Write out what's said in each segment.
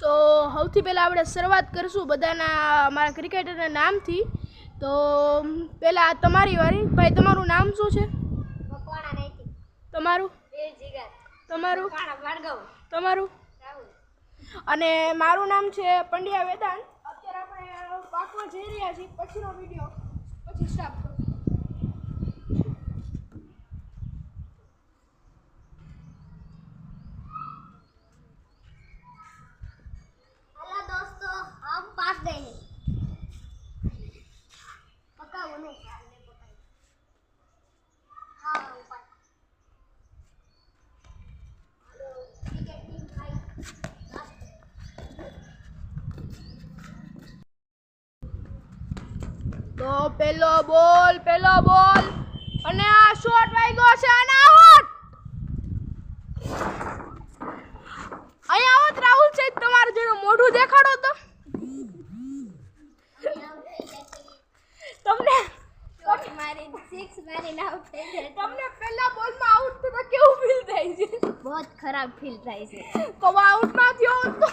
તો સૌથી પહેલાં આપણે શરૂઆત કરીશું બધાના અમારા ક્રિકેટરના નામથી. તો પહેલાં તમારી વારી. ભાઈ, તમારું નામ શું છે? તમારું? તમારું? તમારું? અને મારું નામ છે પંડ્યા વેદાંત. અત્યારે આપણે પાકમાં જઈ રહ્યા છીએ. પછીનો વિડીયો પછી સ્ટાર્ટ કરો. हेलो दोस्तों, हम पास गए हैं। पक्का वो नहीं हाँ ऊपर हेलो क्रिकेट टीम भाई તો પહેલો બોલ અને આ શોટ વાગ્યો છે અને આઉટ. અહીંયા આવો તો રાહુલ છે તમારું જેનું મોઢું દેખાડો તો. તમને તમને પહેલા બોલમાં આઉટ થતા કેવું ફીલ થાય છે? बहुत खराब फील થાય છે. તો આઉટ ના થયો તો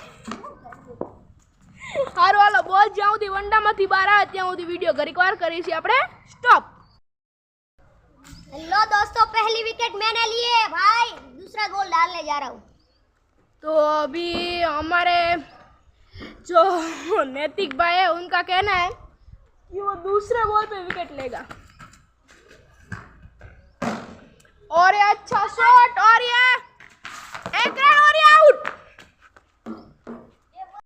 હારો. હાલો, બોલ જ્યાં સુધી વંડામાંથી બહાર આવે ત્યાં સુધી વિડીયો ઘડીક વાર કરીશું આપણે સ્ટોપ. हेलो दोस्तों, पहली विकेट मैंने ली है भाई, दूसरा गोल डालने जा रहा हूँ। तो अभी हमारे जो नैतिक भाई है उनका कहना है कि वो दूसरे बॉल पे विकेट लेगा. और ये अच्छा शॉट और ये एक रन और ये आउट.